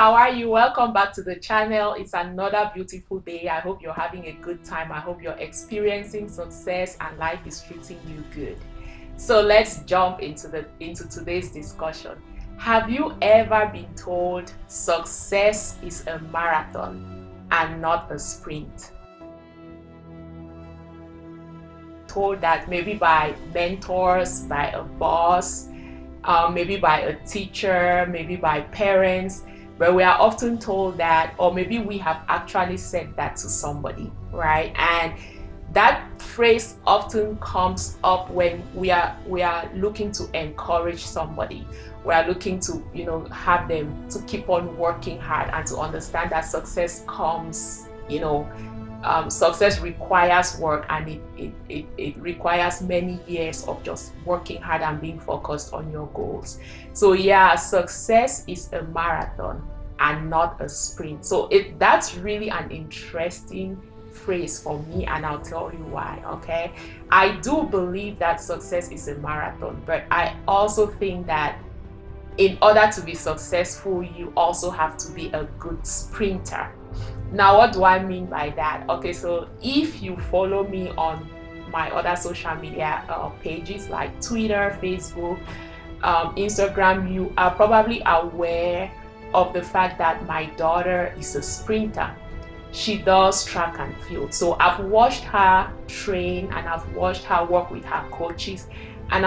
how are you? Welcome back to the channel. It's another beautiful day. I hope you're having a good time. I hope you're experiencing success and life is treating you good. So let's jump into today's discussion. Have you ever been told success is a marathon and not a sprint? Told that maybe by mentors, by a boss, maybe by a teacher, maybe by parents, but we are often told that, or maybe we have actually said that to somebody, right? And that phrase often comes up when we are looking to encourage somebody. We are looking to, have them to keep on working hard and to understand that success comes, success requires work, and it requires many years of just working hard and being focused on your goals. So yeah, success is a marathon and not a sprint. So that's really an interesting phrase for me, and I'll tell you why. Okay, I do believe that success is a marathon, but I also think that in order to be successful, you also have to be a good sprinter. Now, what do I mean by that? Okay, so if you follow me on my other social media pages like Twitter, Facebook, Instagram, you are probably aware of the fact that my daughter is a sprinter. She does track and field. So I've watched her train and I've watched her work with her coaches, and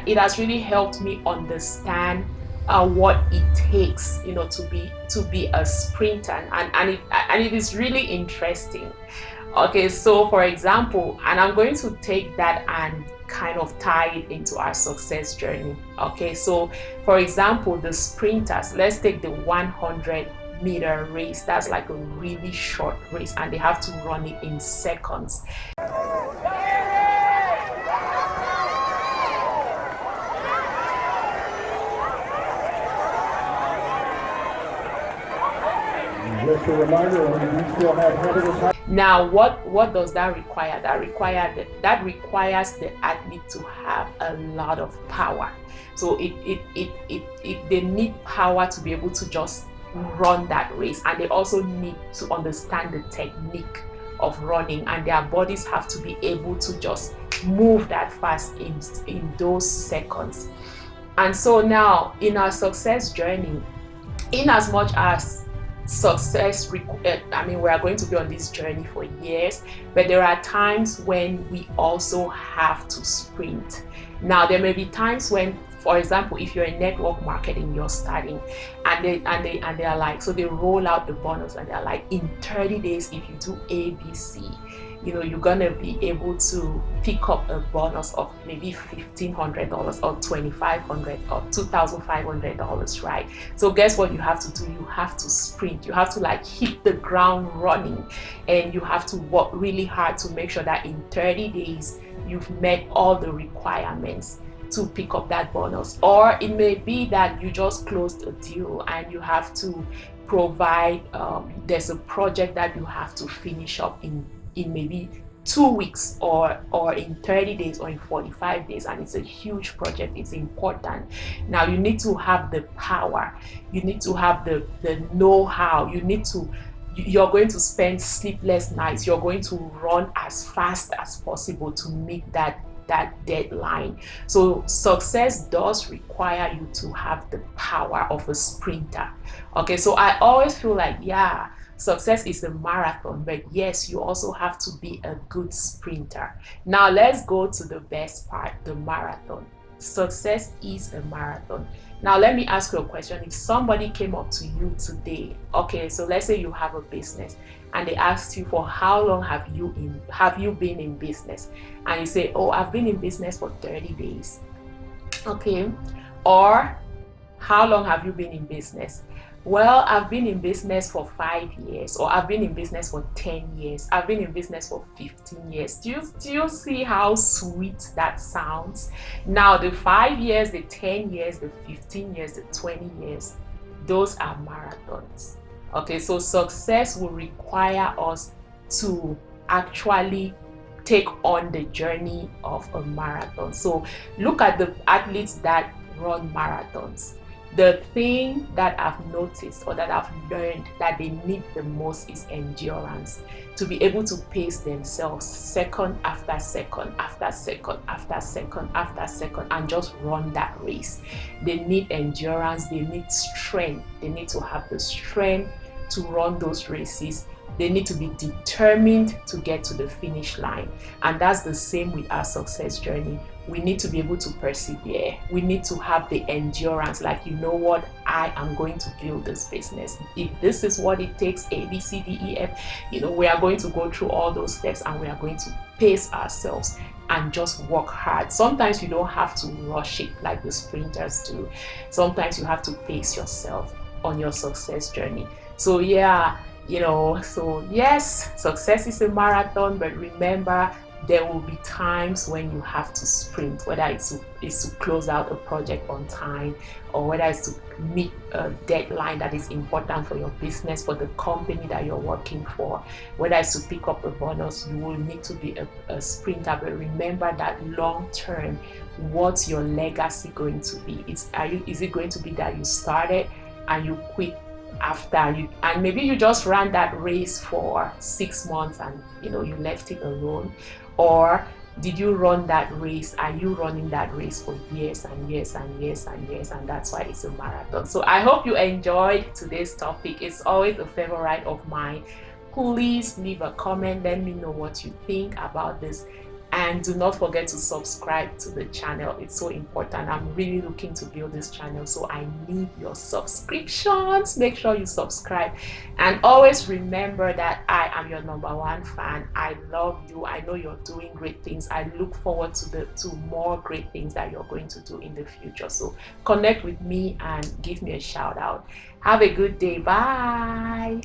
it has really helped me understand what it takes, to be a sprinter, and it is really interesting. Okay, so for example, and I'm going to take that and kind of tie it into our success journey. Okay, so for example, the sprinters, let's take the 100-meter race. That's like a really short race, and they have to run it in seconds. Just a reminder, we still have heavy. Now, what does that require? That requires the athlete to have a lot of power. So they need power to be able to just run that race, and they also need to understand the technique of running, and their bodies have to be able to just move that fast in those seconds. And so now in our success journey, in as much as success, we are going to be on this journey for years, but there are times when we also have to sprint. Now, there may be times when, for example, if you're in network marketing, you're starting, and they are like, so they roll out the bonus, and they're like, in 30 days, if you do ABC, you're gonna be able to pick up a bonus of maybe $1,500 or $2,500 or $2,500, right? So guess what you have to do? You have to sprint. You have to hit the ground running, and you have to work really hard to make sure that in 30 days you've met all the requirements to pick up that bonus. Or it may be that you just closed a deal and you have to provide, there's a project that you have to finish up in maybe 2 weeks or in 30 days or in 45 days, and it's a huge project. It's important. Now you need to have the power, you need to have the know-how, you're going to spend sleepless nights, you're going to run as fast as possible to meet that deadline. So success does require you to have the power of a sprinter. Okay, so I always feel like, yeah, success is a marathon, but yes, you also have to be a good sprinter. Now let's go to the best part, the marathon. Success is a marathon. Now let me ask you a question. If somebody came up to you today, okay, so let's say you have a business, and they asked you, for how long have you been in business? And you say, oh, I've been in business for 30 days. Okay, or how long have you been in business? Well, I've been in business for 5 years, or I've been in business for 10 years, I've been in business for 15 years. Do you see how sweet that sounds? Now, the 5 years, the 10 years, the 15 years, the 20 years, those are marathons. Okay, so success will require us to actually take on the journey of a marathon. So look at the athletes that run marathons. The thing that I've noticed or that I've learned that they need the most is endurance, to be able to pace themselves second after second after second after second after second and just run that race. They need endurance, they need strength, they need to have the strength to run those races. They need to be determined to get to the finish line. And that's the same with our success journey. We need to be able to persevere. We need to have the endurance, like, you know what, I am going to build this business. If this is what it takes, A, B, C, D, E, F, we are going to go through all those steps and we are going to pace ourselves and just work hard. Sometimes you don't have to rush it like the sprinters do. Sometimes you have to pace yourself on your success journey. So yeah, so yes, success is a marathon, but remember, there will be times when you have to sprint, whether it's to close out a project on time, or whether it's to meet a deadline that is important for your business, for the company that you're working for, whether it's to pick up a bonus. You will need to be a sprinter, but remember that long term, what's your legacy going to be? Is it going to be that you started and you quit after you, and maybe you just ran that race for 6 months and you left it alone? Or did you run that race? Are you running that race for years and years and years and years? And that's why it's a marathon. So I hope you enjoyed today's topic. It's always a favorite of mine. Please leave a comment, let me know what you think about this, and do not forget to subscribe to the channel. It's so important. I'm really looking to build this channel, so I need your subscriptions. Make sure you subscribe, and always remember that I am your #1 fan. I love you. I know you're doing great things. I look forward to more great things that you're going to do in the future. So connect with me and give me a shout out. Have a good day. Bye.